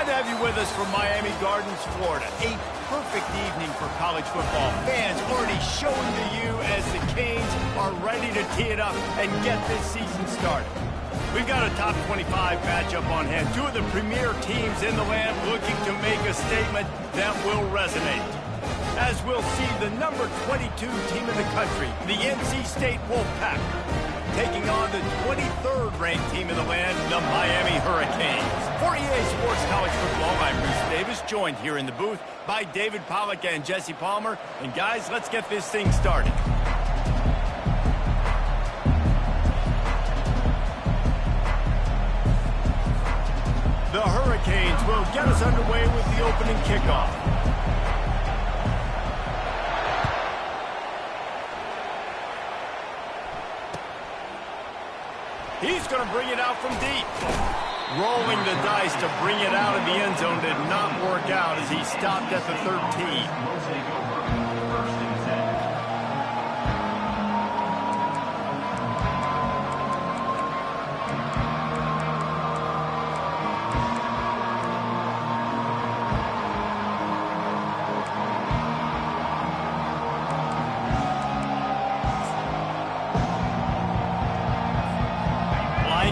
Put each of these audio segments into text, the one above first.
Glad to have you with us from Miami Gardens, Florida. A perfect evening for college football. Fans already showing to you as the Canes are ready to tee it up and get this season started. We've got a top 25 matchup on hand. Two of the premier teams in the land looking to make a statement that will resonate. As we'll see the number 22 team in the country, the NC State Wolfpack, taking on the 23rd ranked team in the land, the Miami Hurricanes. For EA Sports College Football, I'm Bruce Davis, joined here in the booth by David Pollack and Jesse Palmer. And guys, let's get this thing started. The Hurricanes will get us underway with the opening kickoff. He's going to bring it out from deep. Rolling the dice to bring it out of the end zone did not work out as he stopped at the 13.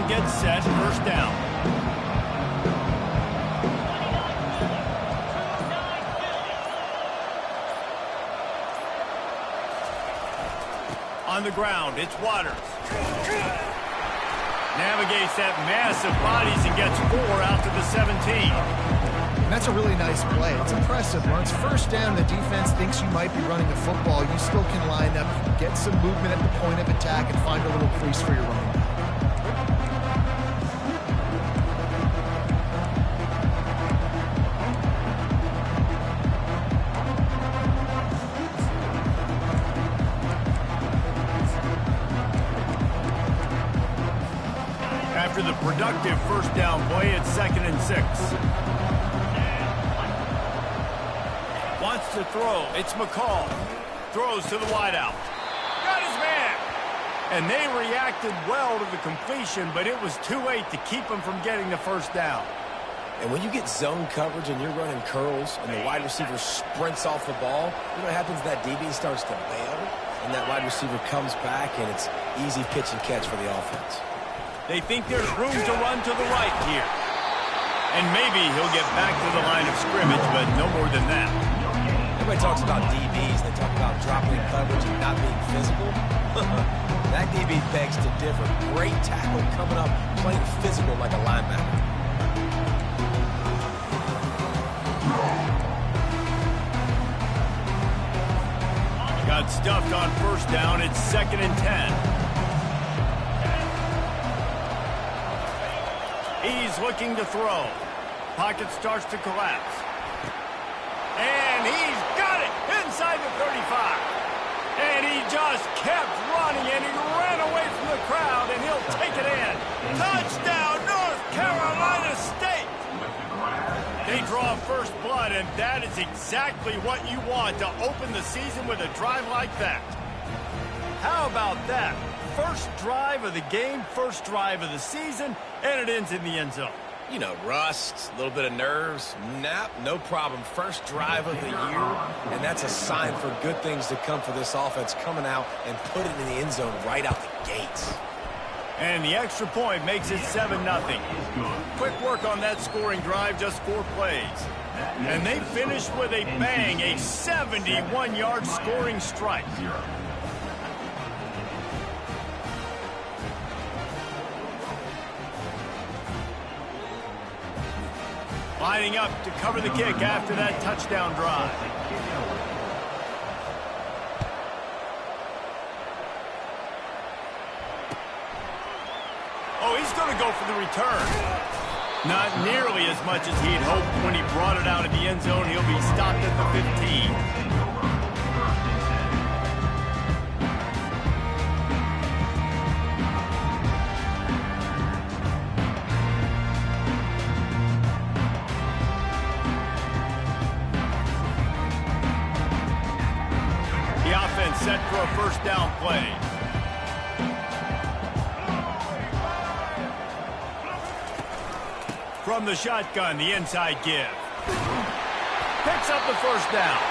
Gets set, first down. On the ground, it's Waters. Navigates that massive bodies and gets 4 out to the 17. That's a really nice play. It's impressive. When it's first down, the defense thinks you might be running the football. You still can line up, get some movement at the point of attack, and find a little crease for your running back. After the productive first down play, it's 2nd and 6. Wants to throw. It's McCall. Throws to the wideout. Got his man. And they reacted well to the completion, but it was too late to keep him from getting the first down. And when you get zone coverage and you're running curls and the wide receiver sprints off the ball, you know what happens? That DB starts to bail, and that wide receiver comes back, and it's easy pitch and catch for the offense. They think there's room to run to the right here. And maybe he'll get back to the line of scrimmage, but no more than that. Everybody talks about DBs. They talk about dropping coverage and not being physical. That DB begs to differ. Great tackle coming up, playing physical like a linebacker. Got stuffed on first down. It's 2nd and 10. He's looking to throw. Pocket starts to collapse. And he's got it inside the 35. And he just kept running, and he ran away from the crowd, and he'll take it in. Touchdown, North Carolina State! They draw first blood, and that is exactly what you want to open the season with a drive like that. How about that? First drive of the game, first drive of the season, and it ends in the end zone. You know, rust, a little bit of nerves. Nah, no problem. First drive of the year, and that's a sign for good things to come for this offense coming out and put it in the end zone right out the gates. And the extra point makes it 7-0. Quick work on that scoring drive, just 4 plays. And they finished with a bang, a 71-yard scoring strike. Lining up to cover the kick after that touchdown drive. Oh, he's going to go for the return. Not nearly as much as he'd hoped when he brought it out of the end zone. He'll be stopped at the 15. Set for a first down play. from the shotgun, the inside give. Picks up the first down.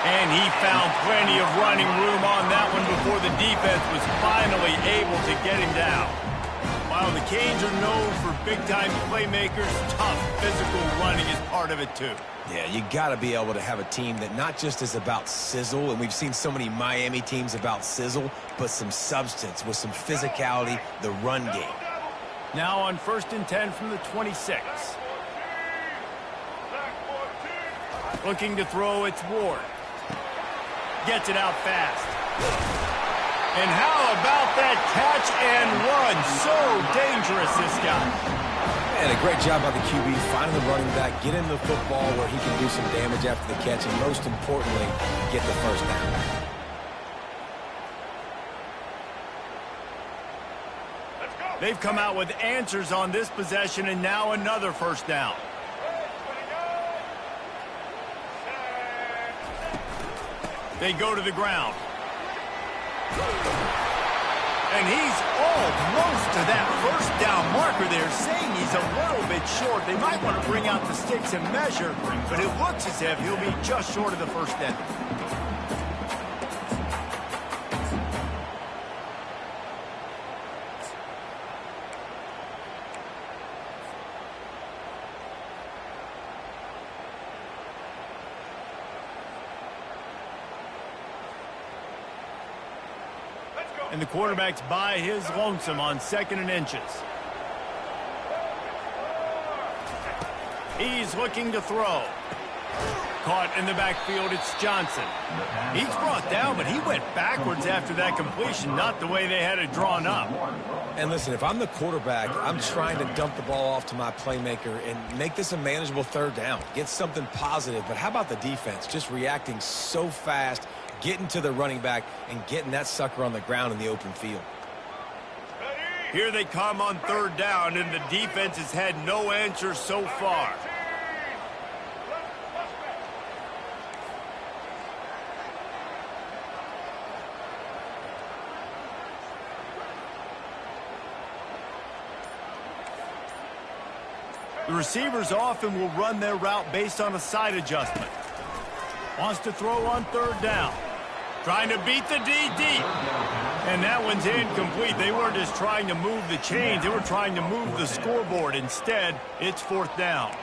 And he found plenty of running room on that one before the defense was finally able to get him down. While the Canes are known for big-time playmakers, tough physical running is part of it too. Yeah, you got to be able to have a team that not just is about sizzle, and we've seen so many Miami teams about sizzle, but some substance with some physicality, the run game. Now on 1st and 10 from the 26. Looking to throw, it's Ward. Gets it out fast. And how about that catch and run? So dangerous, this guy. And a great job by the QB, finding the running back, getting the football where he can do some damage after the catch, and most importantly, get the first down. They've come out with answers on this possession, and now another first down. They go to the ground. And he's almost to that first down marker there, saying he's a little bit short. They might want to bring out the sticks and measure, but it looks as if he'll be just short of the first down. And the quarterback's by his lonesome on 2nd and inches. He's looking to throw. Caught in the backfield, it's Johnson. He's brought down, but he went backwards after that completion, not the way they had it drawn up. And listen, if I'm the quarterback, I'm trying to dump the ball off to my playmaker and make this a manageable 3rd down. Get something positive. But how about the defense? Just reacting so fast, getting to the running back, and getting that sucker on the ground in the open field. Here they come on 3rd down, and the defense has had no answer so far. The receivers often will run their route based on a side adjustment. Wants to throw on 3rd down. Trying to beat the D deep. And that one's incomplete. They weren't just trying to move the chains. They were trying to move the scoreboard. Instead, it's 4th down.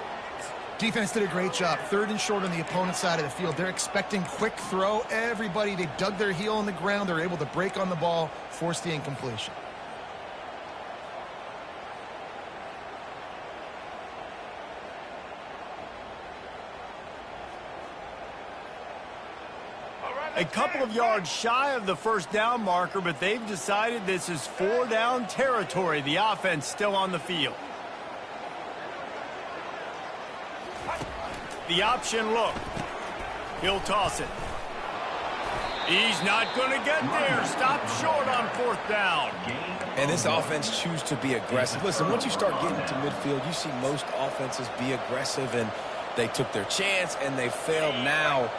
Defense did a great job. 3rd and short on the opponent's side of the field. They're expecting quick throw. Everybody, they dug their heel in the ground. They're able to break on the ball, force the incompletion. A couple of yards shy of the first down marker, but they've decided this is 4 down territory. The offense still on the field. The option look. He'll toss it. He's not going to get there. Stop short on 4th down. And this offense chooses to be aggressive. Listen, once you start getting to midfield, you see most offenses be aggressive, and they took their chance, and they failed now.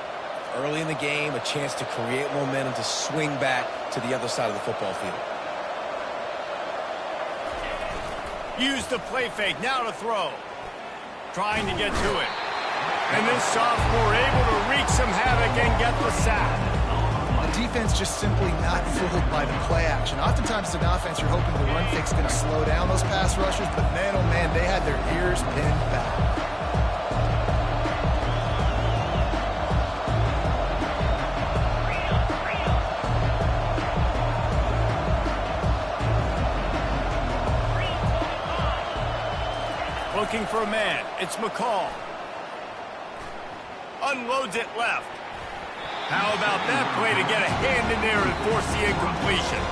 Early in the game, a chance to create momentum, to swing back to the other side of the football field. Use the play fake, now to throw. Trying to get to it. And this sophomore able to wreak some havoc and get the sack. The defense just simply not fooled by the play action. Oftentimes, as an offense, you're hoping the run fake's going to slow down those pass rushers, but man, oh man, they had their ears pinned back. Looking for a man. It's McCall. Unloads it left. How about that play to get a hand in there and force the incompletion?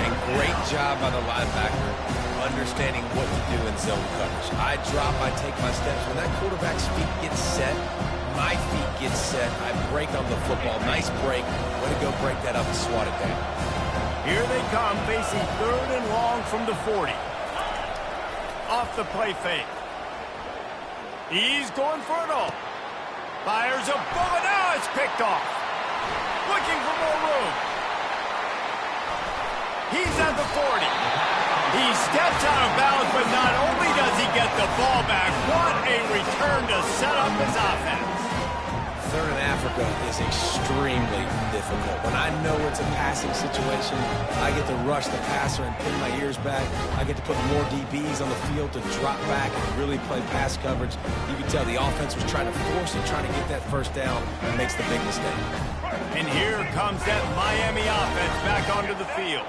And great job by the linebacker understanding what to do in zone coverage. I drop, I take my steps. When that quarterback's feet get set, my feet get set. I break on the football. Nice break. Way to go break that up and swat it down. Here they come, facing 3rd and long from the 40. Off the play fake. He's going for it all. Fires a bullet. Now it's picked off. Looking for more room. He's at the 40. He steps out of bounds, but not only does he get the ball back. What a return to set up his offense. Third in Africa is extremely difficult. When I know it's a passing situation, I get to rush the passer and pin my ears back. I get to put more DBs on the field to drop back and really play pass coverage. You can tell the offense was trying to force it, trying to get that first down, and makes the big mistake. And here comes that Miami offense back onto the field.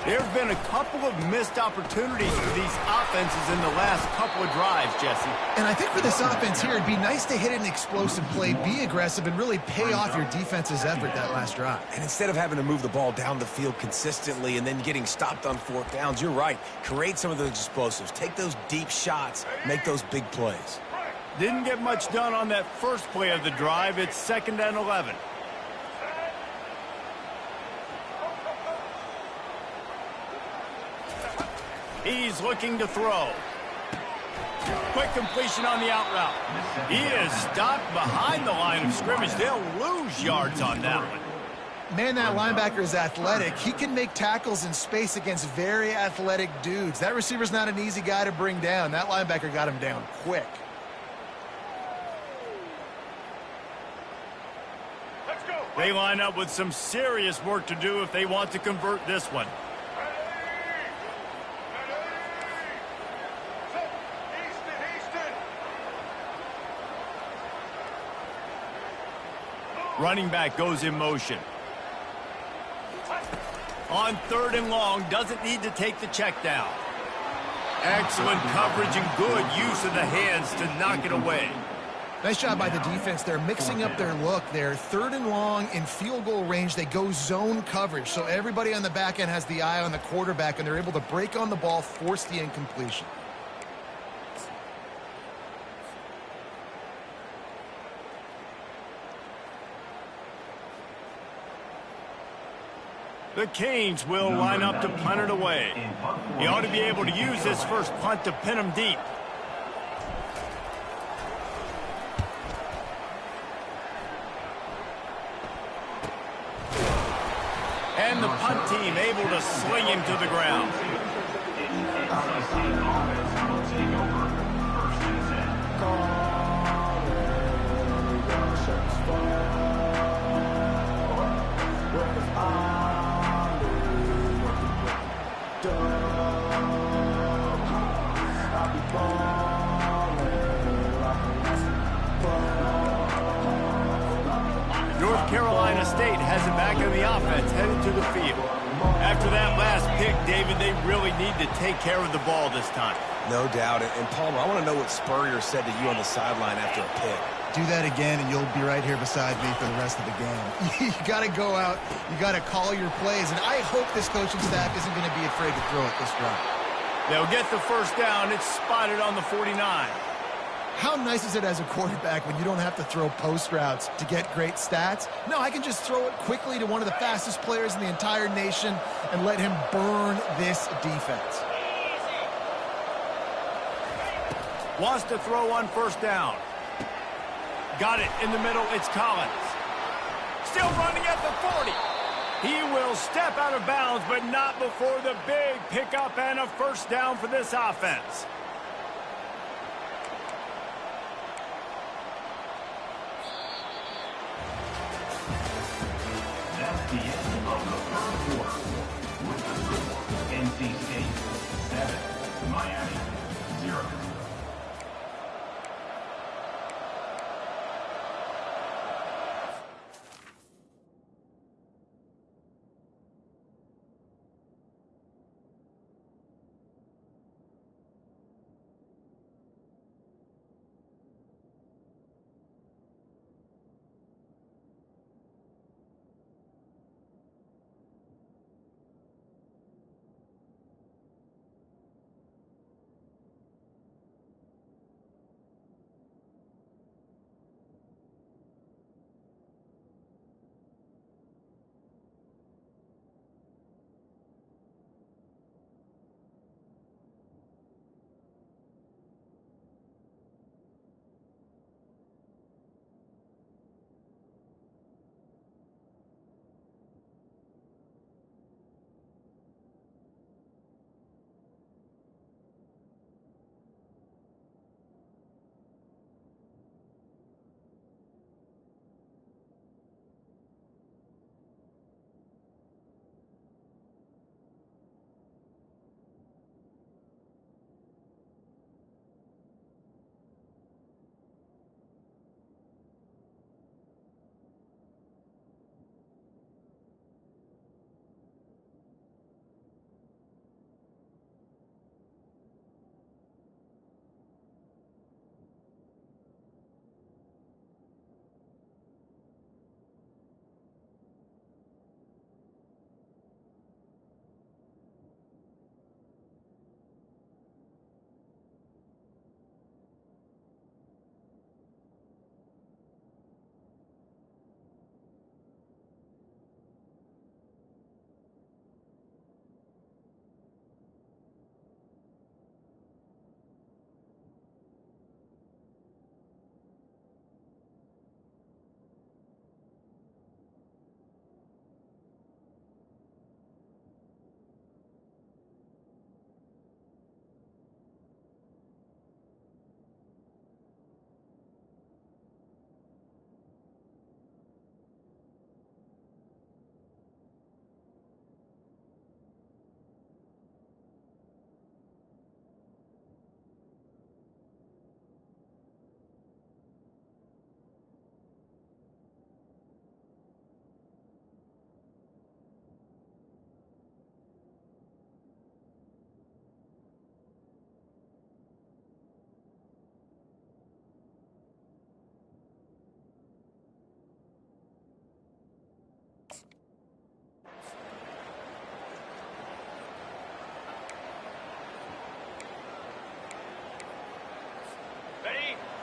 There have been a couple of missed opportunities for these offenses in the last couple of drives, Jesse. And I think for this offense here, it'd be nice to hit an explosive play, be aggressive, and really pay off your defense's effort that last drive. And instead of having to move the ball down the field consistently and then getting stopped on fourth downs, you're right. Create some of those explosives. Take those deep shots. Make those big plays. Didn't get much done on that first play of the drive. It's 2nd and 11. He's looking to throw. Quick completion on the out route. He is stopped behind the line of scrimmage. They'll lose yards on that one. Man, that linebacker is athletic. He can make tackles in space against very athletic dudes. That receiver's not an easy guy to bring down. That linebacker got him down quick. They line up with some serious work to do if they want to convert this one. Running back goes in motion. On 3rd and long, doesn't need to take the check down. Excellent coverage and good use of the hands to knock it away. Nice job by the defense. They're mixing up their look. They're 3rd and long in field goal range. They go zone coverage, so everybody on the back end has the eye on the quarterback, and they're able to break on the ball, force the incompletion. The Canes will line up to punt it away. He ought to be able to use this first punt to pin him deep. And the punt team able to sling him to the ground. North Carolina State has it back in the offense, headed to the field. After that last pick, David, they really need to take care of the ball this time. No doubt. And Palmer, I want to know what Spurrier said to you on the sideline after a pick. Do that again, and you'll be right here beside me for the rest of the game. You got to go out. You got to call your plays, and I hope this coaching staff isn't going to be afraid to throw it this drive. They'll get the first down. It's spotted on the 49. How nice is it as a quarterback when you don't have to throw post routes to get great stats? No, I can just throw it quickly to one of the fastest players in the entire nation and let him burn this defense. Wants to throw on first down. Got it in the middle. It's Collins. Still running at the 40. He will step out of bounds, but not before the big pickup and a first down for this offense. That's the end of the first quarter. With the score, NC State 7, Miami 0.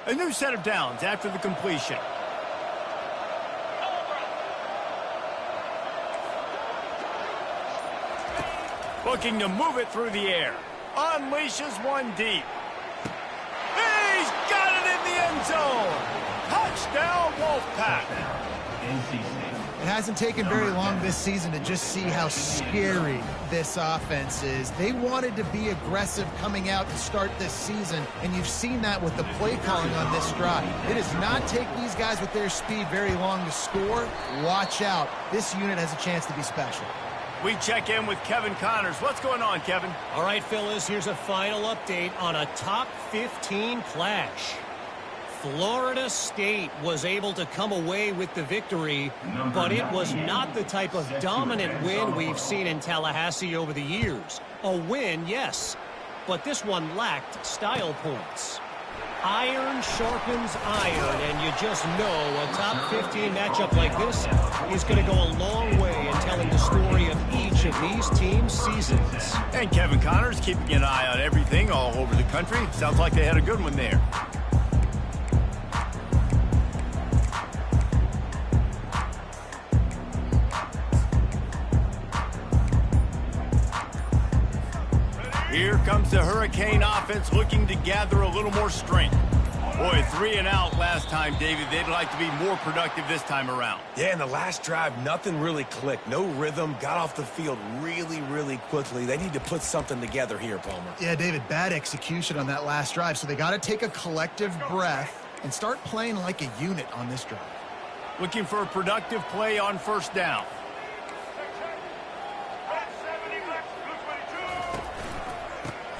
A new set of downs after the completion. Looking to move it through the air. Unleashes one deep. He's got it in the end zone. Touchdown, Wolfpack. It hasn't taken very long this season to just see how scary this offense is. They wanted to be aggressive coming out to start this season, and you've seen that with the play calling on this drive. It does not take these guys with their speed very long to score. Watch out. This unit has a chance to be special. We check in with Kevin Connors. What's going on, Kevin? All right, Phyllis, here's a final update on a top 15 clash. Florida State was able to come away with the victory, but it was not the type of dominant win we've seen in Tallahassee over the years. A win, yes, but this one lacked style points. Iron sharpens iron, and you just know a top 15 matchup like this is going to go a long way in telling the story of each of these teams' seasons. And Kevin Connors keeping an eye on everything all over the country. Sounds like they had a good one there. Here comes the Hurricane offense looking to gather a little more strength. Boy, 3 and out last time, David. They'd like to be more productive this time around. Yeah, in the last drive, nothing really clicked. No rhythm, got off the field really quickly. They need to put something together here, Palmer. Yeah, David, bad execution on that last drive, so they got to take a collective breath and start playing like a unit on this drive. Looking for a productive play on first down.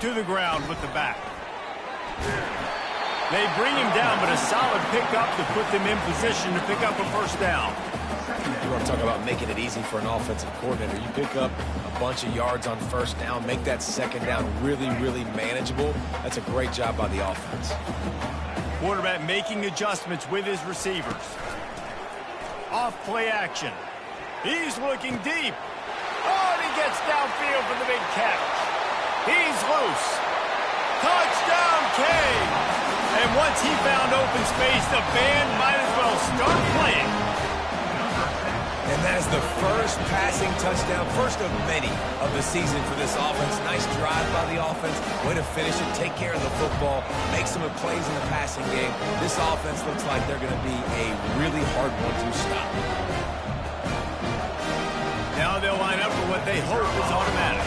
To the ground with the back. They bring him down, but a solid pickup to put them in position to pick up a first down. You want to talk about making it easy for an offensive coordinator. You pick up a bunch of yards on first down, make that second down really manageable. That's a great job by the offense. Quarterback making adjustments with his receivers. Off play action. He's looking deep. Oh, and he gets downfield for the big catch. He's loose. Touchdown, K. And once he found open space, the band might as well start playing. And that is the first passing touchdown, first of many of the season for this offense. Nice drive by the offense. Way to finish it, take care of the football, make some plays in the passing game. This offense looks like they're going to be a really hard one to stop. Now they'll line up for what they hope is automatic.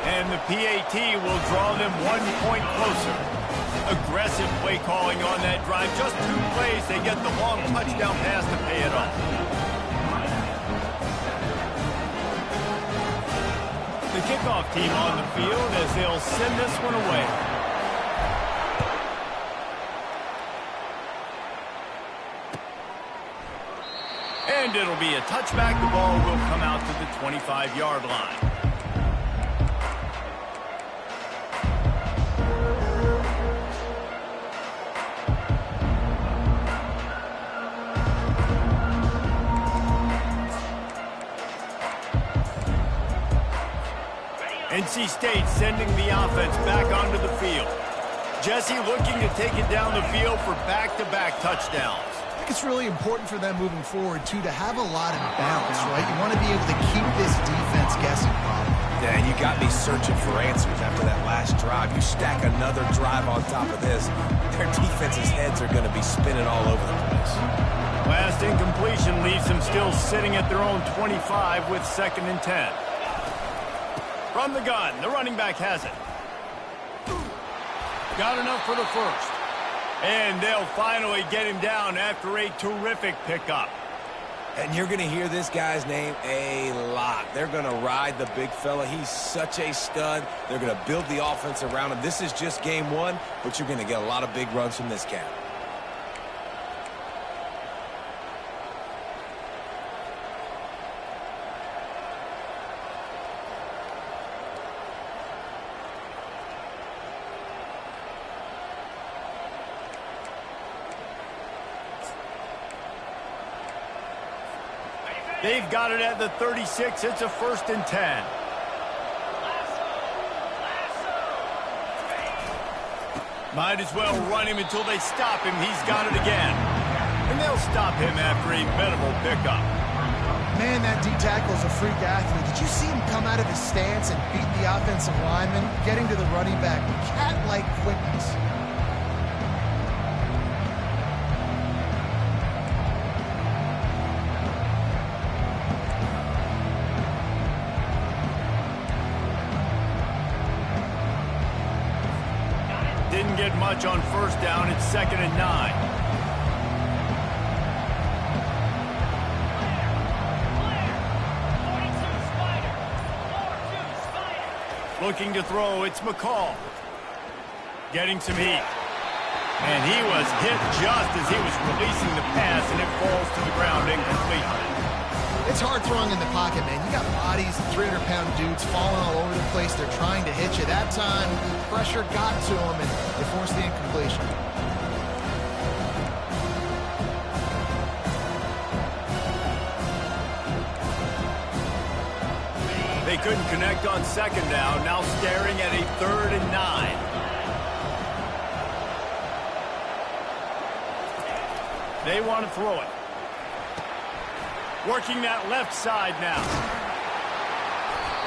And the PAT will draw them 1 point closer. Aggressive play calling on that drive. Just 2 plays, they get the long touchdown pass to pay it off. The kickoff team on the field as they'll send this one away. And it'll be a touchback. The ball will come out to the 25-yard line. NC State sending the offense back onto the field. Jesse looking to take it down the field for back-to-back touchdowns. I think it's really important for them moving forward, too, to have a lot of balance, right? You want to be able to keep this defense guessing, Bob. Yeah, and you got me searching for answers after that last drive. You stack another drive on top of this, their defense's heads are going to be spinning all over the place. Last incompletion leaves them still sitting at their own 25 with 2nd and 10. From the gun, the running back has it. Got enough for the first. And they'll finally get him down after a terrific pickup. And you're going to hear this guy's name a lot. They're going to ride the big fella. He's such a stud. They're going to build the offense around him. This is just game 1, but you're going to get a lot of big runs from this cat. They've got it at the 36. It's a 1st and 10. Might as well run him until they stop him. He's got it again. And they'll stop him after a minimal pickup. Man, that D-tackle is a freak athlete. Did you see him come out of his stance and beat the offensive lineman, getting to the running back? Cat-like quickness. Didn't get much on first down. It's 2nd and 9. Looking to throw, it's McCall. Getting some heat. And he was hit just as he was releasing the pass, and it falls to the ground incomplete. It's hard throwing in the pocket, man. You got bodies, 300-pound dudes falling all over the place. They're trying to hit you. That time, the pressure got to him, and they forced the incompletion. They couldn't connect on 2nd down, now staring at a 3rd and 9. They want to throw it. Working that left side now.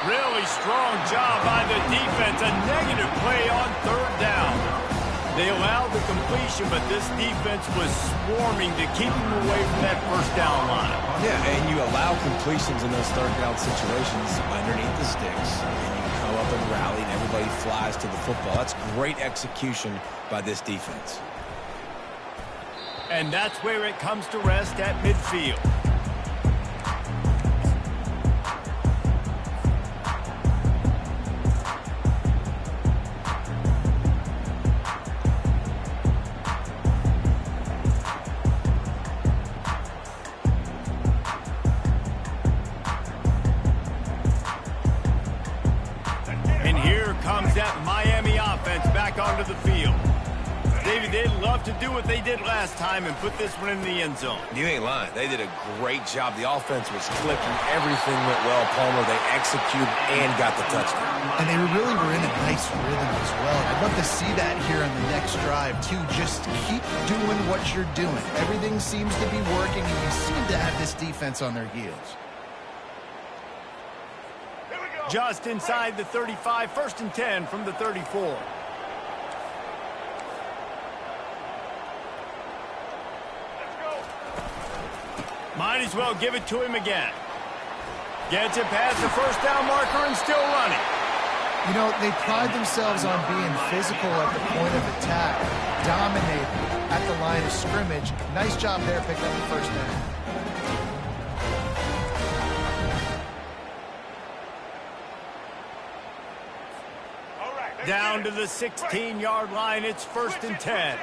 Really strong job by the defense. A negative play on 3rd down. They allowed the completion, but this defense was swarming to keep them away from that first down line. Yeah, and you allow completions in those 3rd down situations underneath the sticks, and you come up and rally, and everybody flies to the football. That's great execution by this defense. And that's where it comes to rest at midfield. And here comes that Miami offense back onto the field. David, they'd love to do what they did last time and put this one in the end zone. You ain't lying. They did a great job. The offense was clicking. Everything went well, Palmer. They executed and got the touchdown. And they really were in a nice rhythm as well. I'd love to see that here on the next drive, too. Just keep doing what you're doing. Everything seems to be working, and you seem to have this defense on their heels. Just inside the 35, 1st and 10 from the 34. Might as well give it to him again. Gets it past the first down marker and still running. You know, they pride themselves on being physical at the point of attack, dominating at the line of scrimmage. Nice job there, picking up the first down. Down to the 16-yard line, it's 1st and 10.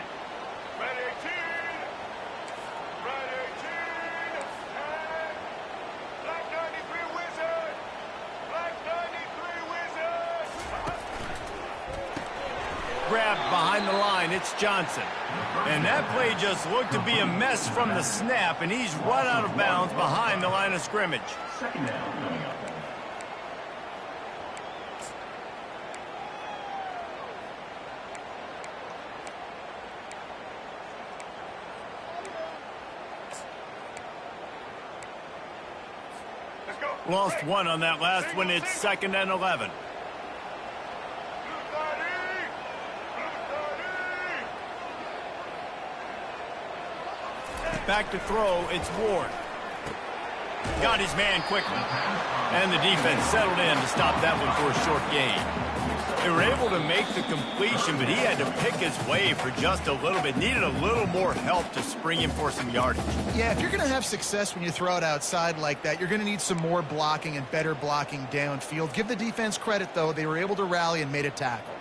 Grabbed behind the line, it's Johnson. And that play just looked to be a mess from the snap, and he's run out of bounds behind the line of scrimmage. 2nd down coming up. Lost one on that last one. It's 2nd and 11. Back to throw, it's Ward. Got his man quickly. And the defense settled in to stop that one for a short gain. They were able to make the completion, but he had to pick his way for just a little bit. Needed a little more help to spring him for some yardage. Yeah, if you're going to have success when you throw it outside like that, you're going to need some more blocking and better blocking downfield. Give the defense credit, though. They were able to rally and made a tackle.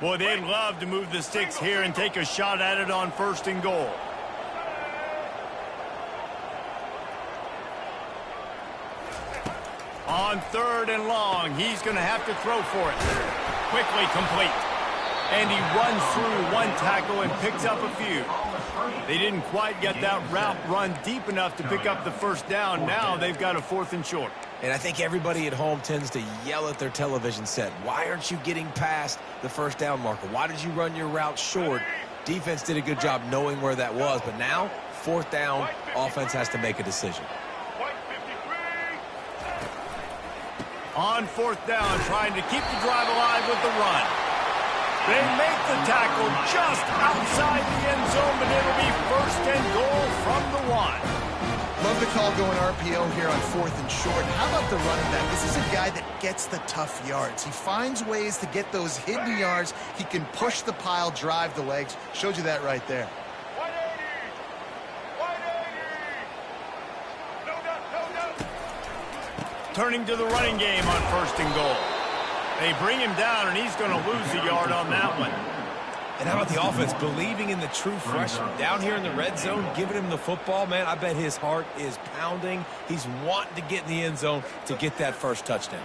Boy, they'd love to move the sticks here and take a shot at it on 1st and goal. On 3rd and long, he's going to have to throw for it. Quickly complete. And he runs through one tackle and picks up a few. They didn't quite get that route run deep enough to pick up the first down. Now they've got a 4th and short. And I think everybody at home tends to yell at their television set. Why aren't you getting past the first down marker? Why did you run your route short? Defense did a good job knowing where that was. But now, fourth down, offense has to make a decision. On fourth down, trying to keep the drive alive with the run. They make the tackle just outside the end zone, but it'll be first and goal from the 1. Love the call going RPO here on fourth and short. How about the running back? This is a guy that gets the tough yards. He finds ways to get those hidden yards. He can push the pile, drive the legs. Showed you that right there. 180. Turning to the running game on first and goal. They bring him down, and he's going to lose a yard on that one. And how about the offense believing in the true freshman? Down here in the red zone, giving him the football, man, I bet his heart is pounding. He's wanting to get in the end zone to get that first touchdown.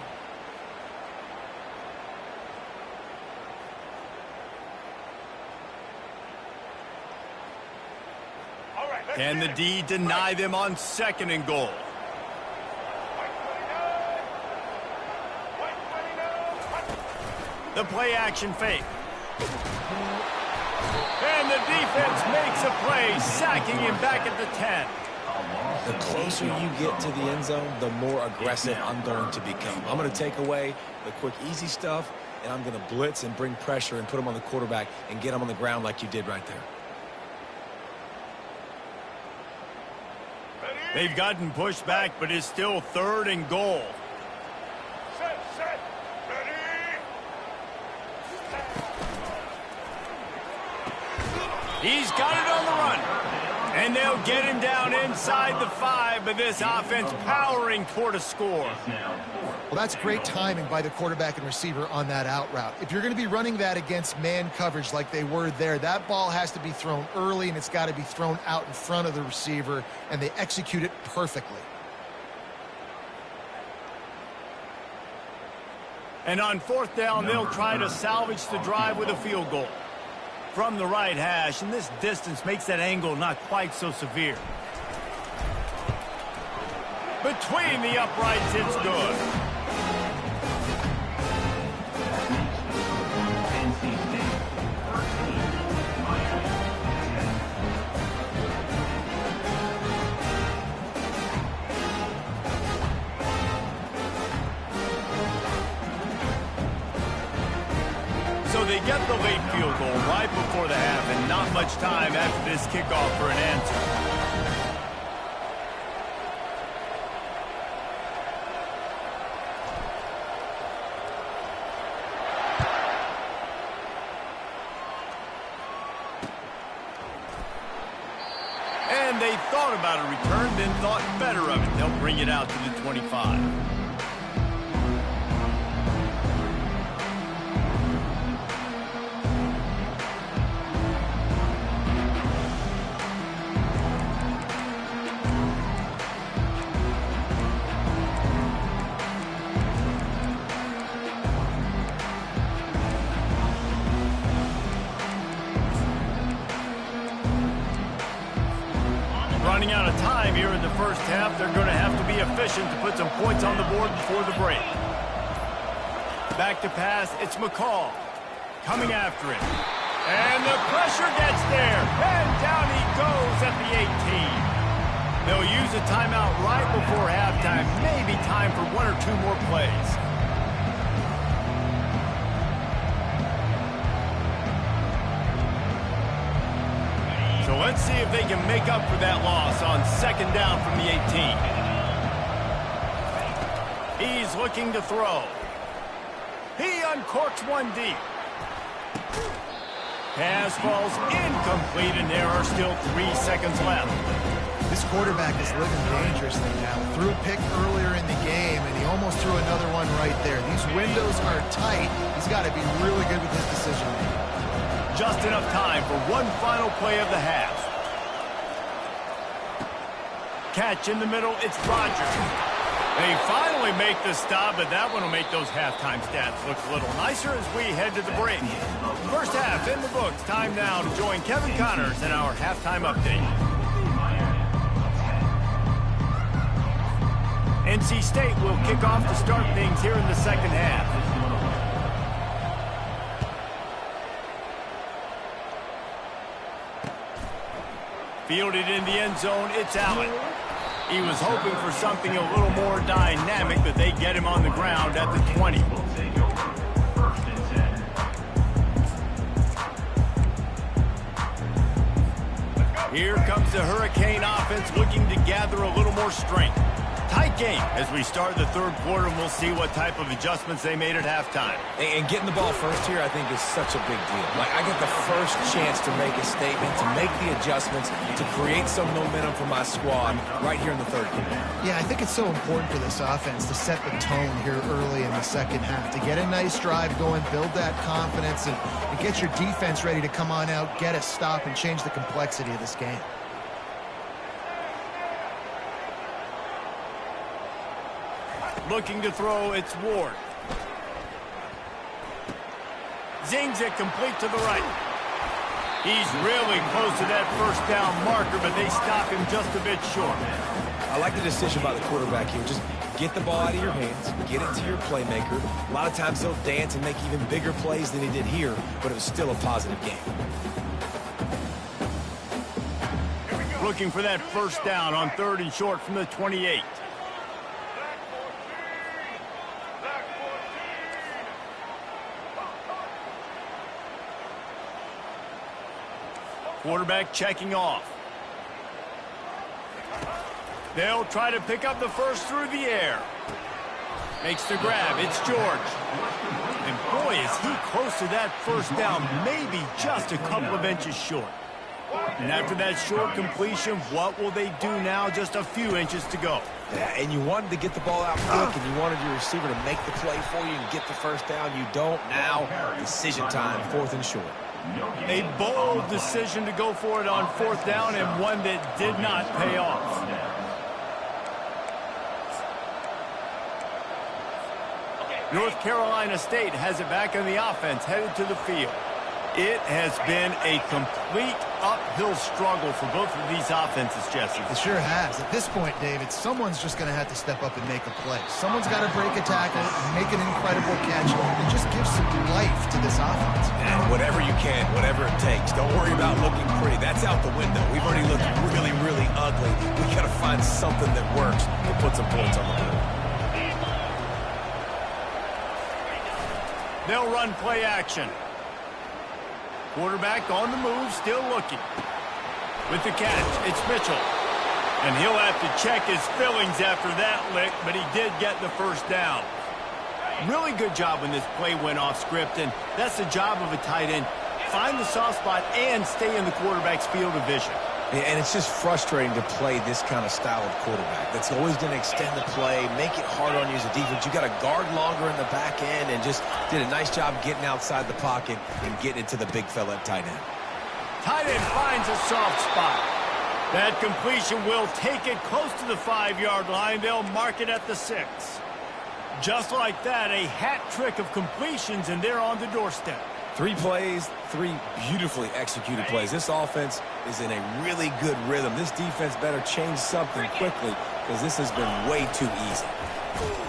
Can the D deny them on second and goal? The play action fake. And the defense makes a play, sacking him back at the 10. The closer you get to the end zone, the more aggressive I'm going to become. I'm going to take away the quick, easy stuff, and I'm going to blitz and bring pressure and put him on the quarterback and get him on the ground like you did right there. They've gotten pushed back, but it's still third and goal. He's got it on the run. And they'll get him down inside the 5, but this offense powering toward a score. Well, that's great timing by the quarterback and receiver on that out route. If you're going to be running that against man coverage like they were there, that ball has to be thrown early, and it's got to be thrown out in front of the receiver, and they execute it perfectly. And on fourth down, they'll try to salvage the drive with a field goal. From the right hash, and this distance makes that angle not quite so severe. Between the uprights, it's good. So they get the late field goal right before the half, and not much time after this kickoff for an answer. And they thought about a return, then thought better of it. They'll bring it out to the 25. Running out of time here in the first half. They're going to have to be efficient to put some points on the board before the break. Back to pass, it's McCall. Coming after it. And the pressure gets there. And down he goes at the 18. They'll use a timeout right before halftime. Maybe time for one or two more plays. So let's see if they can make up for that loss on second down from the 18. He's looking to throw. He uncorks one deep. Pass falls incomplete, and there are still 3 seconds left. This quarterback is living dangerously now. Threw a pick earlier in the game, and he almost threw another one right there. These windows are tight. He's got to be really good with his decision making. Just enough time for one final play of the half. Catch in the middle, it's Rodgers. They finally make the stop, but that one will make those halftime stats look a little nicer as we head to the break. First half in the books. Time now to join Kevin Connors in our halftime update. NC State will kick off to start things here in the second half. Fielded in the end zone, it's Allen. He was hoping for something a little more dynamic, but they get him on the ground at the 20. Here comes the Hurricane offense looking to gather a little more strength. Tight game as we start the third quarter, and we'll see what type of adjustments they made at halftime. And getting the ball first here, I think, is such a big deal. Like, I get the first chance to make a statement, to make the adjustments, to create some momentum for my squad right here in the third quarter. Yeah, I think it's so important for this offense to set the tone here early in the second half, to get a nice drive going, build that confidence, and get your defense ready to come on out, get a stop, and change the complexity of this game. Looking to throw, it's Ward. Zings it complete to the right. He's really close to that first down marker, but they stop him just a bit short. I like the decision by the quarterback here. Just get the ball out of your hands, get it to your playmaker. A lot of times he'll dance and make even bigger plays than he did here, but it was still a positive game. Looking for that first down on 3rd and short from the 28. Quarterback checking off. They'll try to pick up the first through the air. Makes the grab. It's George. And boy, is he close to that first down, maybe just a couple of inches short. And after that short completion, what will they do now? Just a few inches to go. Yeah, and you wanted to get the ball out quick, and you wanted your receiver to make the play for you and get the first down. You don't now. Decision time, 4th and short. A bold decision to go for it on 4th down, and one that did not pay off. North Carolina State has it back on the offense, headed to the field. It has been a complete uphill struggle for both of these offenses, Jesse. It sure has. At this point, David, someone's just going to have to step up and make a play. Someone's got to break a tackle, make an incredible catch, and just give some life to this offense. And whatever you can, whatever it takes. Don't worry about looking pretty. That's out the window. We've already looked really, really ugly. We got to find something that works to put some points on the board. They'll run play action. Quarterback on the move, still looking. With the catch, it's Mitchell. And he'll have to check his fillings after that lick, but he did get the first down. Really good job when this play went off script, and that's the job of a tight end. Find the soft spot and stay in the quarterback's field of vision. And it's just frustrating to play this kind of style of quarterback. That's always going to extend the play, make it harder on you as a defense. You got to guard longer in the back end, and just did a nice job getting outside the pocket and getting it to the big fella at tight end. Tight end finds a soft spot. That completion will take it close to the 5-yard line. They'll mark it at the 6. Just like that, a hat trick of completions, and they're on the doorstep. 3 plays, 3 beautifully executed plays. This offense is in a really good rhythm. This defense better change something quickly because this has been way too easy.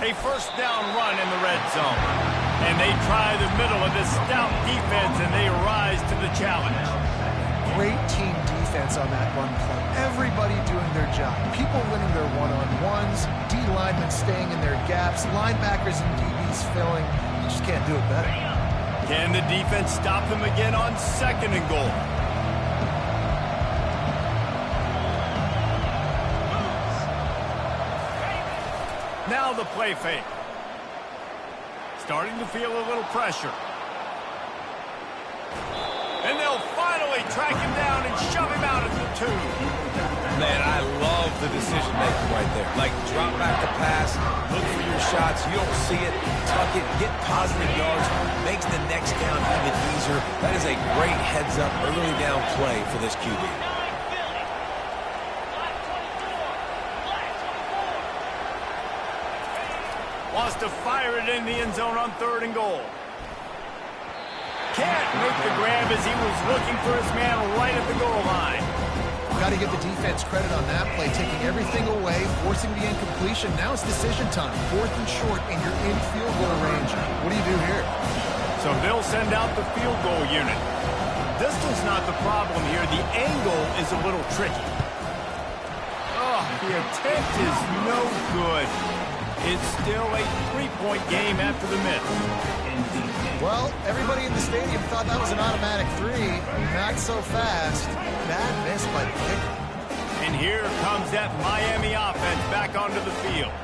A first down run in the red zone. And they try the middle of this stout defense, and they rise to the challenge. Great team defense on that run play. Everybody doing their job. People winning their one-on-ones, D linemen staying in their gaps, linebackers and DBs filling. You just can't do it better. Can the defense stop them again on 2nd and goal? Now the play fake. Starting to feel a little pressure. And they'll finally track him down and shove him out at the 2. Man, I love the decision-making right there. Like, drop back the pass, look for your shots. You don't see it, tuck it, get positive yards, makes the next down even easier. That is a great heads-up, early down play for this QB. Wants to fire it in the end zone on 3rd and goal. Can't make the grab as he was looking for his man right at the goal line. Got to give the defense credit on that play, taking everything away, forcing the incompletion. Now it's decision time. 4th and short, and you're in field goal range. What do you do here? So they'll send out the field goal unit. Distance not the problem here. The angle is a little tricky. Oh, the attempt is no good. It's still a 3-point game after the miss. Well, everybody in the stadium thought that was an automatic 3. Not so fast. Bad miss by the kicker. And here comes that Miami offense back onto the field.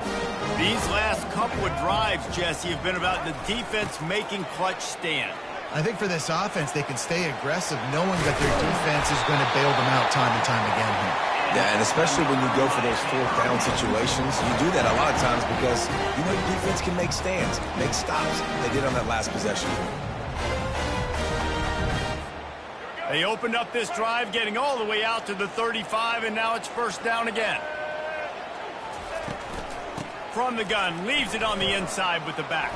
These last couple of drives, Jesse, have been about the defense making clutch stand. I think for this offense, they can stay aggressive knowing that their defense is going to bail them out time and time again here. Yeah, and especially when you go for those 4th down situations, you do that a lot of times because you know your defense can make stands, make stops. They did on that last possession. They opened up this drive, getting all the way out to the 35, and now it's 1st down again. From the gun, leaves it on the inside with the back.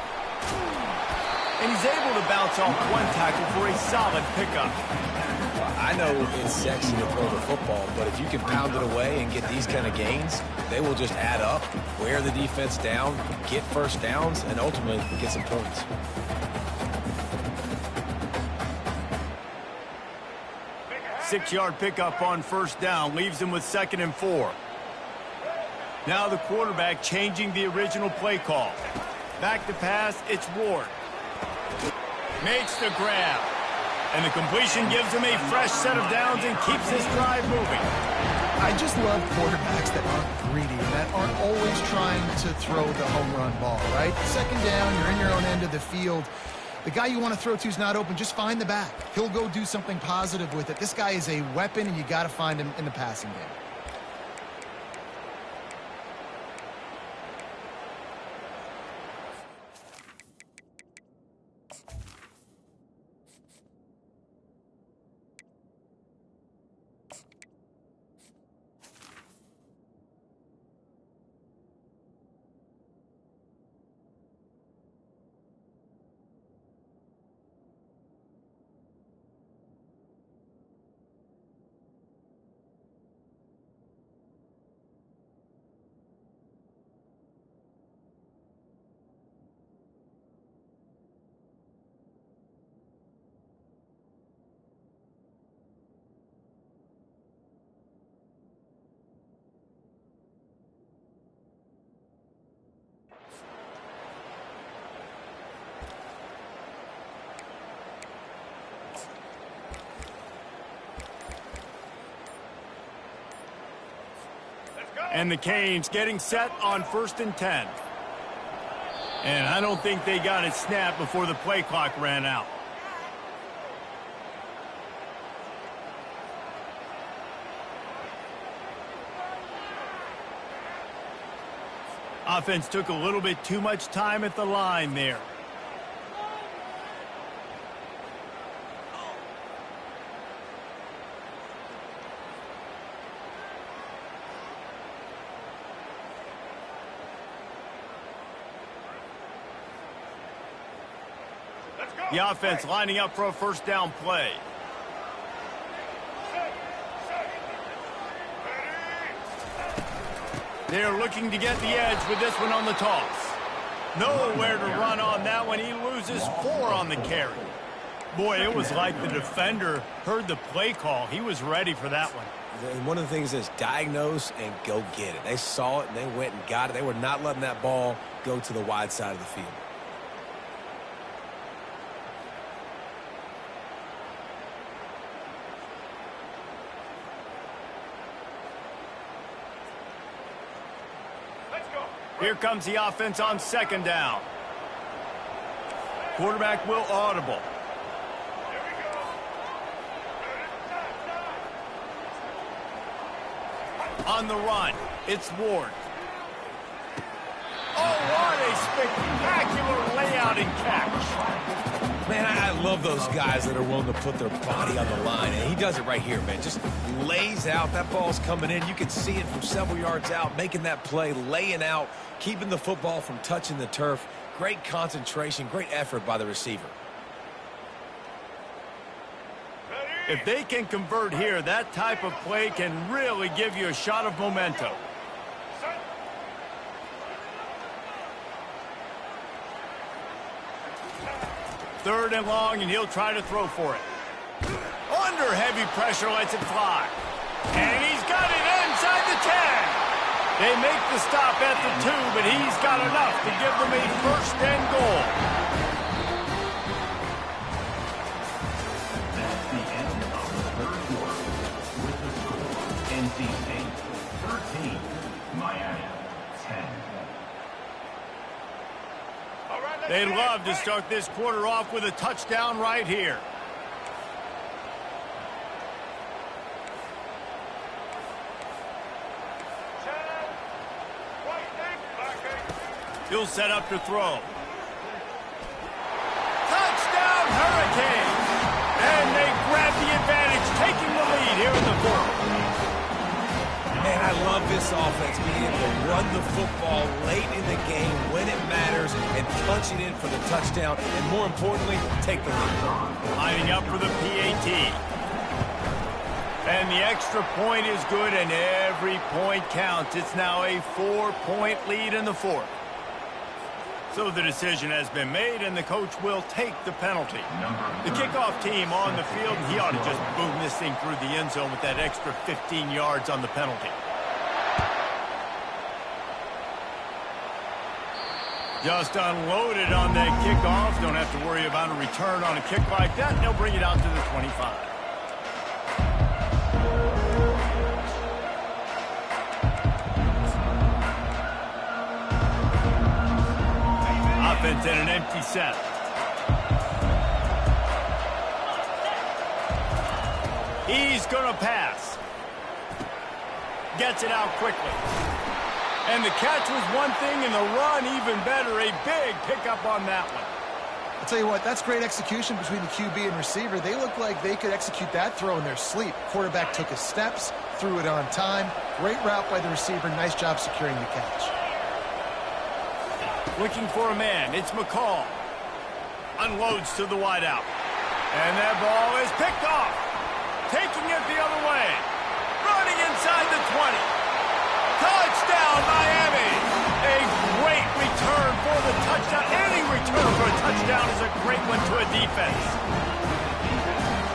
And he's able to bounce off one tackle for a solid pickup. I know it's sexy to throw the football, but if you can pound it away and get these kind of gains, they will just add up, wear the defense down, get 1st downs, and ultimately get some points. Six-yard pickup on 1st down, leaves him with 2nd and 4. Now the quarterback changing the original play call. Back to pass, it's Ward. Makes the grab. And the completion gives him a fresh set of downs and keeps this drive moving. I just love quarterbacks that aren't greedy and that aren't always trying to throw the home run ball, right? 2nd down, you're in your own end of the field. The guy you want to throw to is not open. Just find the back. He'll go do something positive with it. This guy is a weapon, and you got to find him in the passing game. And the Canes getting set on 1st and 10. And I don't think they got it snapped before the play clock ran out. Offense took a little bit too much time at the line there. The offense lining up for a 1st down play. They're looking to get the edge with this one on the toss. Nowhere to run on that one. He loses 4 on the carry. Boy, it was like the defender heard the play call. He was ready for that one. And one of the things is diagnose and go get it. They saw it and they went and got it. They were not letting that ball go to the wide side of the field. Here comes the offense on 2nd down. Quarterback will audible. On the run, it's Ward. Oh, what a spectacular layout and catch. Man, I love those guys that are willing to put their body on the line, and he does it right here, man. Just lays out. That ball's coming in. You can see it from several yards out, making that play, laying out, keeping the football from touching the turf. Great concentration, great effort by the receiver. If they can convert here, that type of play can really give you a shot of momentum. Third and long, and he'll try to throw for it. Under heavy pressure, lets it fly. And he's got it inside the 10. They make the stop at the 2, but he's got enough to give them a first and goal. That's the end of the third quarter. With the score, NC State 13, Miami 10. They'd love to start this quarter off with a touchdown right here. He'll set up to throw. Touchdown, Hurricanes! And they grab the advantage, taking the lead here in the fourth. Man, I love this offense being able to run the football late in the game when it matters and punch it in for the touchdown, and more importantly, take the lead. Lining up for the PAT. And the extra point is good, and every point counts. It's now a 4-point lead in the fourth. So the decision has been made, and the coach will take the penalty. The kickoff team on the field, he ought to just boom this thing through the end zone with that extra 15 yards on the penalty. Just unloaded on that kickoff. Don't have to worry about a return on a kick like that. They'll bring it out to the 25. Offense in an empty set. He's going to pass. Gets it out quickly. And the catch was one thing, and the run even better. A big pickup on that one. I'll tell you what, that's great execution between the QB and receiver. They look like they could execute that throw in their sleep. Quarterback took his steps, threw it on time. Great route by the receiver. Nice job securing the catch. Looking for a man. It's McCall. Unloads to the wideout. And that ball is picked off. Taking it the other way. Running inside the 20. Touchdown, Miami. A great return for the touchdown. Any return for a touchdown is a great one to a defense.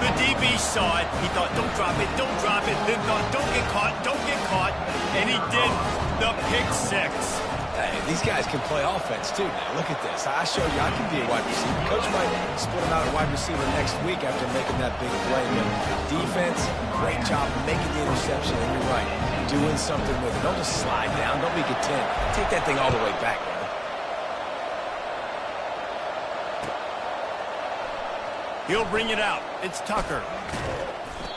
The DB saw it. He thought, don't drop it, don't drop it. Then thought, don't get caught, don't get caught. And he did the pick six. Hey, these guys can play offense, too, now. Look at this. I showed you I can be a wide receiver. Coach might split him out at wide receiver next week after making that big play. But defense, great job making the interception. And you're right, doing something with it. Don't just slide down. Don't be content. Take that thing all the way back, man. He'll bring it out. It's Tucker.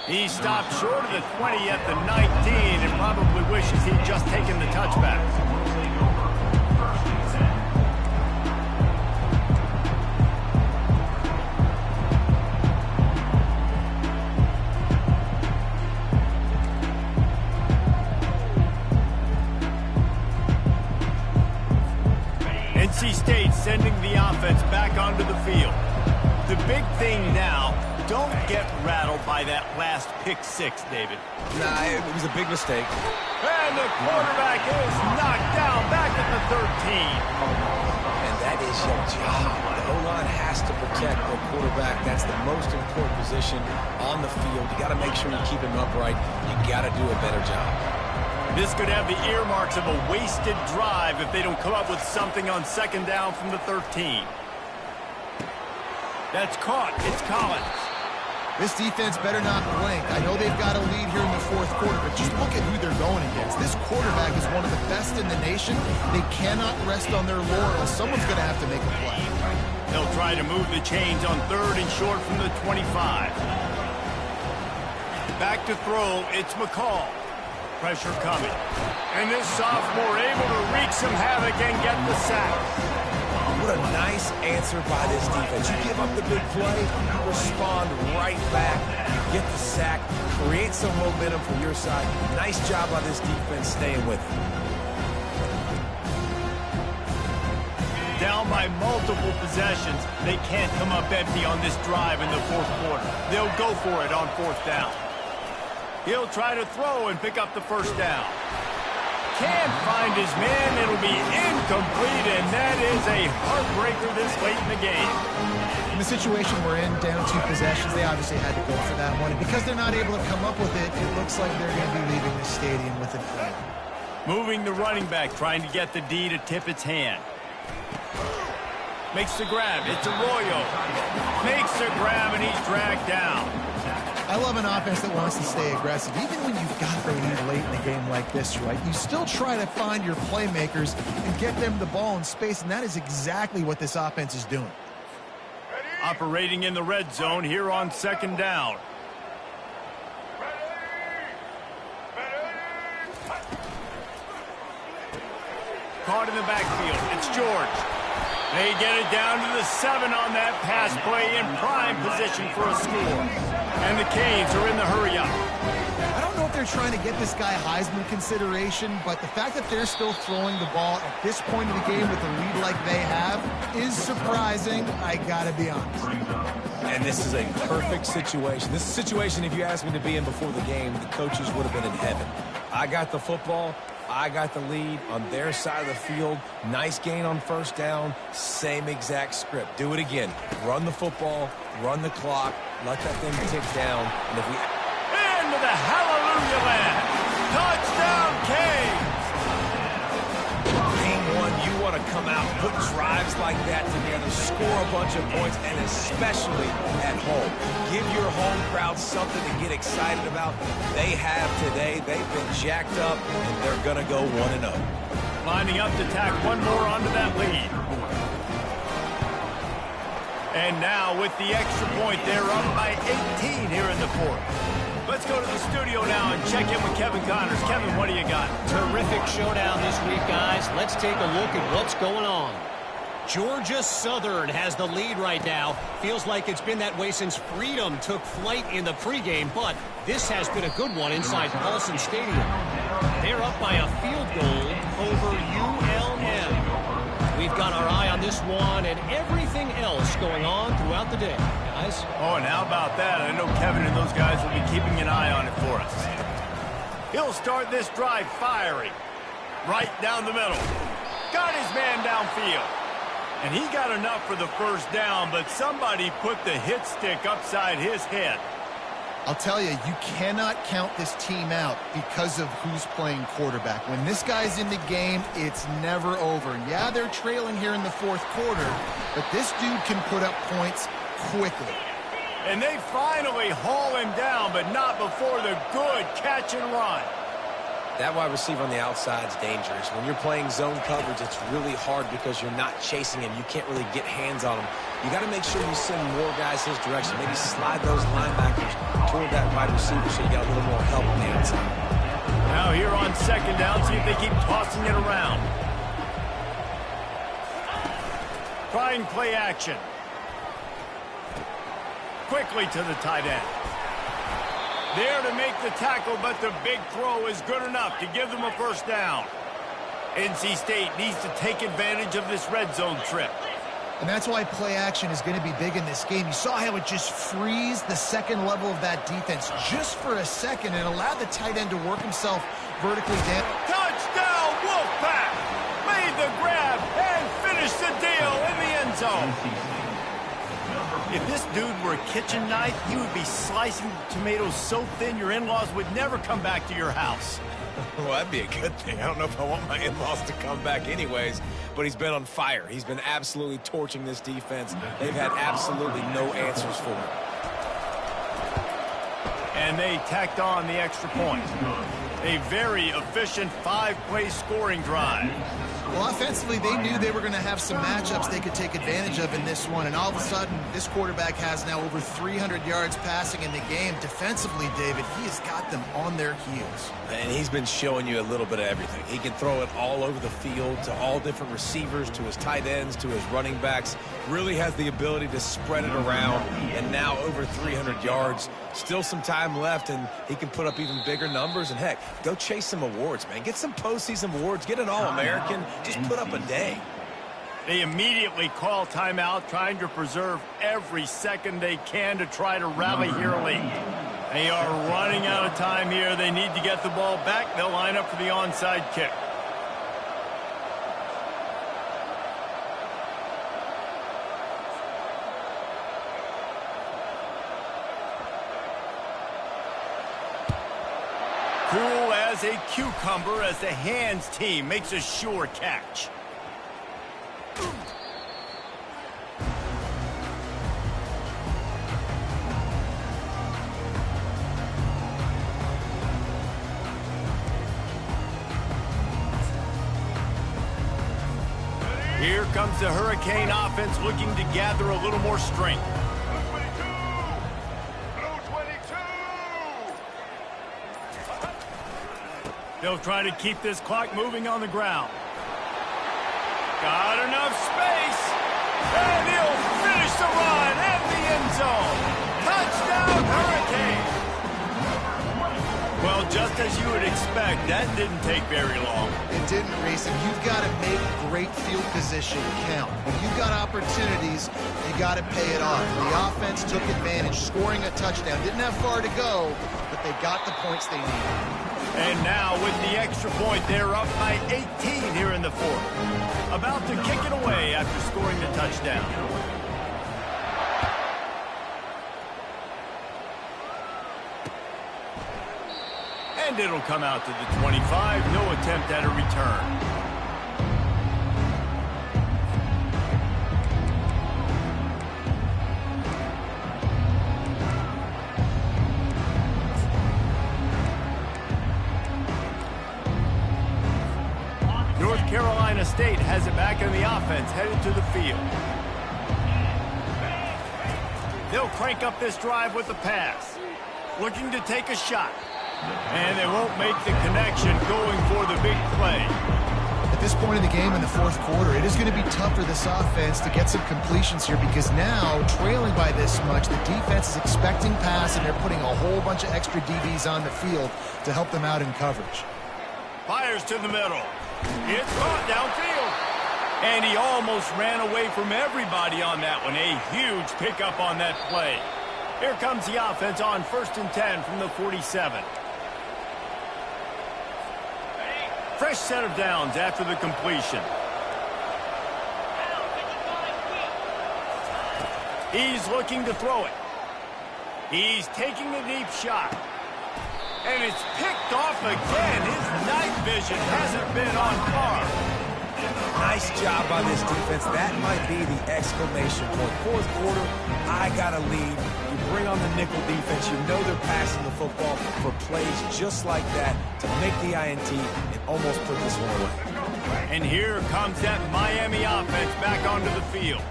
He stopped short of the 20 at the 19 and probably wishes he'd just taken the touchback. NC State sending the offense back onto the field. The big thing now, don't get rattled by that last pick six, David. Nah, it was a big mistake. And the quarterback is knocked down back at the 13. And that is your job. The O-line has to protect the quarterback. That's the most important position on the field. You got to make sure you keep him upright. You got to do a better job. This could have the earmarks of a wasted drive if they don't come up with something on second down from the 13. That's caught. It's Collins. This defense better not blink. I know they've got a lead here in the fourth quarter, but just look at who they're going against. This quarterback is one of the best in the nation. They cannot rest on their laurels. Someone's going to have to make a play. They'll try to move the chains on third and short from the 25. Back to throw. It's McCall. Pressure coming. And this sophomore able to wreak some havoc and get the sack. What a nice answer by this defense. You give up the big play, you respond right back, you get the sack, create some momentum for your side. Nice job by this defense staying with it. Down by multiple possessions, they can't come up empty on this drive in the fourth quarter. They'll go for it on fourth down. He'll try to throw and pick up the first down. Can't find his man. It'll be incomplete, and that is a heartbreaker this late in the game. In the situation we're in, down 2 possessions, they obviously had to go for that one. And because they're not able to come up with it, it looks like they're going to be leaving the stadium with an A. Moving the running back, trying to get the D to tip its hand. Makes the grab. It's Arroyo. Makes the grab, and he's dragged down. I love an offense that wants to stay aggressive. Even when you've got the lead late in the game like this, right, you still try to find your playmakers and get them the ball in space, and that is exactly what this offense is doing. Operating in the red zone here on second down. Caught in the backfield. It's George. They get it down to the 7 on that pass play in prime position for a score. And the Canes are in the hurry-up. I don't know if they're trying to get this guy Heisman consideration, but the fact that they're still throwing the ball at this point of the game with a lead like they have is surprising, I gotta be honest. And this is a perfect situation. This is a situation, if you asked me to be in before the game, the coaches would have been in heaven. I got the football. I got the lead on their side of the field. Nice gain on first down. Same exact script. Do it again. Run the football. Run the clock. Let that thing tick down. And if we... Into the hallelujah land. Touchdown, Canes. Game 1, you want to come out, put drives like that together, score a bunch of points, and especially at home. Give your home crowd something to get excited about. They have today. They've been jacked up, and they're going to go 1-0. Lining up to tack one more onto that lead. And now with the extra point, they're up by 18 here in the fourth. Let's go to the studio now and check in with Kevin Connors. Kevin, what do you got? Terrific showdown this week, guys. Let's take a look at what's going on. Georgia Southern has the lead right now. Feels like it's been that way since Freedom took flight in the pregame, but this has been a good one inside Paulson Stadium. They're up by a field goal over ULM. We've got our eye on this one and everything else going on throughout the day, guys. Oh, and how about that? I know Kevin and those guys will be keeping an eye on it for us. He'll start this drive firing. Right down the middle. Got his man downfield. And he got enough for the first down, but somebody put the hit stick upside his head. I'll tell you, you cannot count this team out because of who's playing quarterback. When this guy's in the game, it's never over. Yeah, they're trailing here in the fourth quarter, but this dude can put up points quickly. And they finally haul him down, but not before the good catch and run. That wide receiver on the outside is dangerous. When you're playing zone coverage, it's really hard because you're not chasing him. You can't really get hands on him. You got to make sure you send more guys his direction. Maybe slide those linebackers toward that wide receiver so you got a little more help on the outside. Now here on second down, see if they keep tossing it around. Trying play action. Quickly to the tight end. There to make the tackle, but the big throw is good enough to give them a first down. NC State needs to take advantage of this red zone trip. And that's why play action is going to be big in this game. You saw how it just frees the second level of that defense just for a second and allowed the tight end to work himself vertically down. Touchdown, Wolfpack! Made the grab and finished the deal in the end zone. If this dude were a kitchen knife, he would be slicing tomatoes so thin your in-laws would never come back to your house. Well, that'd be a good thing. I don't know if I want my in-laws to come back anyways, but he's been on fire. He's been absolutely torching this defense. They've had absolutely no answers for him. And they tacked on the extra point. A very efficient 5-play scoring drive. Well, offensively, they knew they were going to have some matchups they could take advantage of in this one, and all of a sudden, this quarterback has now over 300 yards passing in the game. Defensively, David, he has got them on their heels. And he's been showing you a little bit of everything. He can throw it all over the field to all different receivers, to his tight ends, to his running backs. Really has the ability to spread it around, and now over 300 yards. Still some time left, and he can put up even bigger numbers. And, heck, go chase some awards, man. Get some postseason awards. Get an All-American. Just put up a day. They immediately call timeout, trying to preserve every second they can to try to rally here late. They are running out of time here. They need to get the ball back. They'll line up for the onside kick. Cool as a cucumber as the hands team makes a sure catch. Here comes the Hurricane offense looking to gather a little more strength. They'll try to keep this clock moving on the ground. Got enough space. And he'll finish the run at the end zone. Touchdown, Hurricane. Well, just as you would expect, that didn't take very long. It didn't, Reese, and you've got to make great field position count. When you've got opportunities, you got to pay it off. The offense took advantage, scoring a touchdown. Didn't have far to go, but they got the points they needed. And now, with the extra point, they're up by 18 here in the fourth. About to kick it away after scoring the touchdown. And it'll come out to the 25. No attempt at a return. North Carolina State has it back in the offense, headed to the field. They'll crank up this drive with the pass. Looking to take a shot. And they won't make the connection, going for the big play. At this point in the game in the fourth quarter, it is going to be tough for this offense to get some completions here because now, trailing by this much, the defense is expecting pass and they're putting a whole bunch of extra DBs on the field to help them out in coverage. Fires to the middle. It's caught downfield. And he almost ran away from everybody on that one. A huge pickup on that play. Here comes the offense on 1st and 10 from the 47. Fresh set of downs after the completion. He's looking to throw it. He's taking a deep shot. And it's picked off again. His night vision hasn't been on par. Nice job by this defense. That might be the exclamation point. Fourth quarter, I got a lead. You bring on the nickel defense. You know they're passing the football for plays just like that to make the INT and almost put this one away. And here comes that Miami offense back onto the field.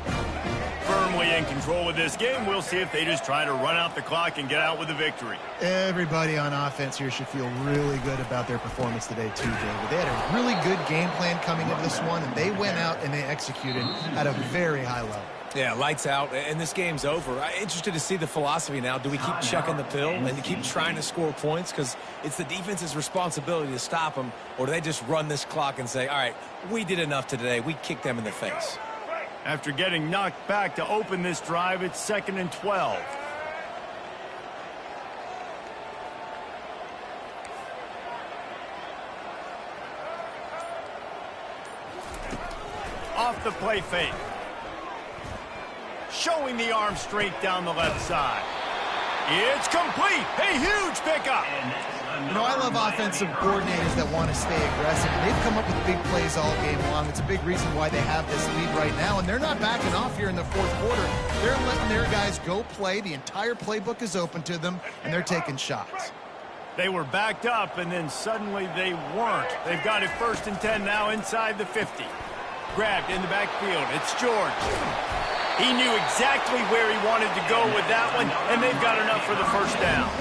Firmly in control of this game. We'll see if they just try to run out the clock and get out with a victory. Everybody on offense here should feel really good about their performance today too, David. They had a really good game plan coming into this one, and they went out and they executed at a very high level. Yeah, lights out, and this game's over. I'm interested to see the philosophy now. Do we keep chucking the pill and keep trying to score points? Because it's the defense's responsibility to stop them, or do they just run this clock and say, all right, we did enough today. We kicked them in the face. After getting knocked back to open this drive, it's 2nd and 12. Off the play fake. Showing the arm strength down the left side. It's complete. A huge pickup. You know, I love offensive coordinators that want to stay aggressive. They've come up with big plays all game long. It's a big reason why they have this lead right now, and they're not backing off here in the fourth quarter. They're letting their guys go play. The entire playbook is open to them, and they're taking shots. They were backed up, and then suddenly they weren't. They've got it 1st and 10 now inside the 50. Grabbed in the backfield. It's George. He knew exactly where he wanted to go with that one, and they've got enough for the first down.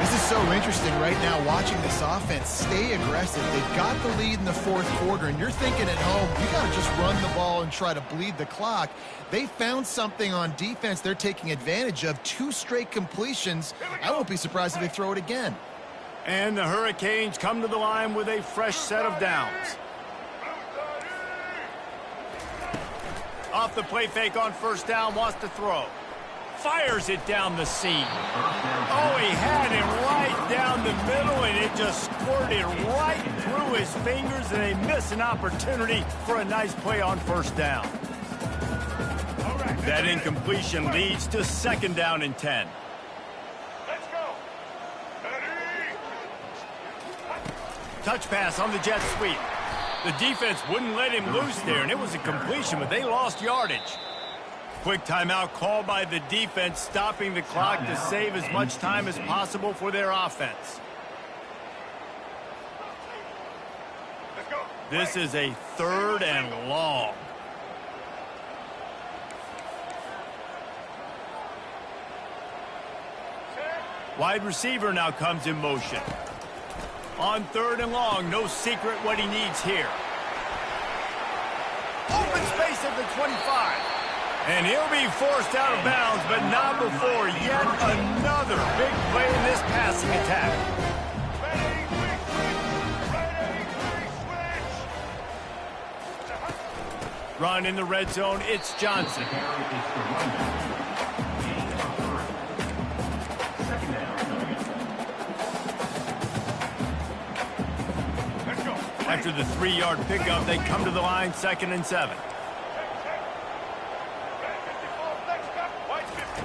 This is so interesting right now watching this offense stay aggressive. They've got the lead in the fourth quarter, and you're thinking at home, you got to just run the ball and try to bleed the clock. They found something on defense they're taking advantage of. 2 straight completions. I won't be surprised if they throw it again. And the Hurricanes come to the line with a fresh set of downs. Off the play fake on first down, wants to throw. Fires it down the seam. Oh, he had it right down the middle, and it just squirted right through his fingers, and they miss an opportunity for a nice play on first down. That incompletion leads to second down and 10. Let's go. Touch pass on the jet sweep. The defense wouldn't let him loose there, and it was a completion, but they lost yardage. Quick timeout called by the defense, stopping the clock to save as much time as possible for their offense. This is a 3rd and long. Wide receiver now comes in motion. On 3rd and long, no secret what he needs here. Open space at the 25. And he'll be forced out of bounds, but not before yet another big play in this passing attack. Run in the red zone, it's Johnson. After the 3-yard pickup, they come to the line, 2nd and 7.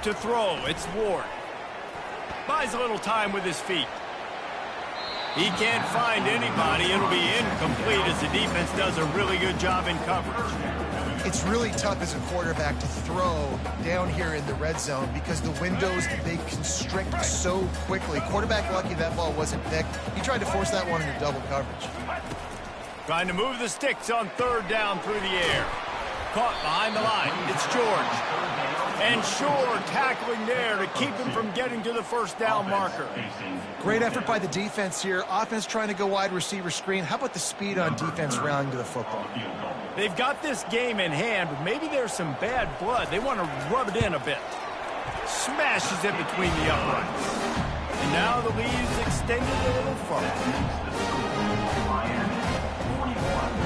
To throw, it's Ward. Buys a little time with his feet. He can't find anybody. It'll be incomplete as the defense does a really good job in coverage. It's really tough as a quarterback to throw down here in the red zone because the windows, they constrict so quickly. Quarterback lucky that ball wasn't picked. He tried to force that one into double coverage. Trying to move the sticks on 3rd down through the air. Caught behind the line. It's George. And Shore tackling there to keep him from getting to the first down marker. Great effort by the defense here. Offense trying to go wide receiver screen. How about the speed on defense rallying to the football? They've got this game in hand, but maybe there's some bad blood. They want to rub it in a bit. Smashes it between the uprights. And now the lead is extended a little further.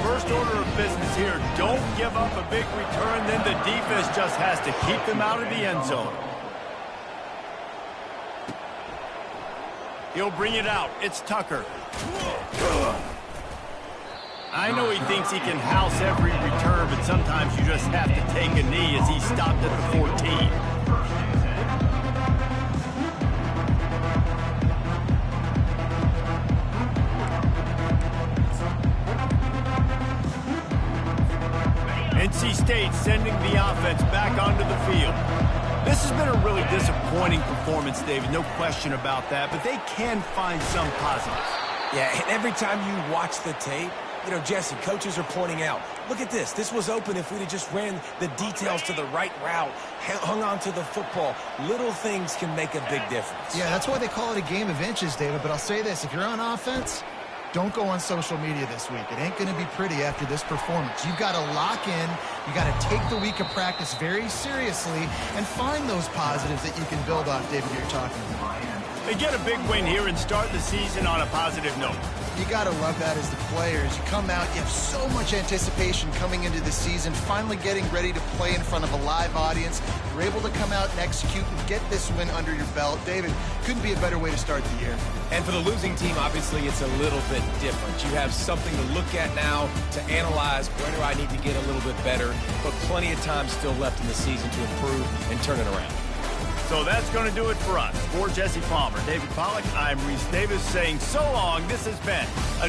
First order of business here, don't give up a big return, then the defense just has to keep them out of the end zone. He'll bring it out. It's Tucker. I know he thinks he can house every return, but sometimes you just have to take a knee as he stopped at the 14. NC State sending the offense back onto the field. This has been a really disappointing performance, David, no question about that, but they can find some positives. Yeah, and every time you watch the tape, you know, Jesse, coaches are pointing out, look at this. This was open if we'd have just ran the details to the right route, hung on to the football. Little things can make a big difference. Yeah, that's why they call it a game of inches, David, but I'll say this. If you're on offense, don't go on social media this week. It ain't going to be pretty after this performance. You've got to lock in. You got to take the week of practice very seriously and find those positives that you can build off, David, you're talking about. They get a big win here and start the season on a positive note. You got to love that as the players. You come out, you have so much anticipation coming into the season, finally getting ready to play in front of a live audience. You're able to come out and execute and get this win under your belt. David, couldn't be a better way to start the year. And for the losing team, obviously, it's a little bit different. You have something to look at now, to analyze where do I need to get a little bit better, but plenty of time still left in the season to improve and turn it around. So that's going to do it for us. For Jesse Palmer, David Pollack, I'm Reese Davis saying so long. This has been a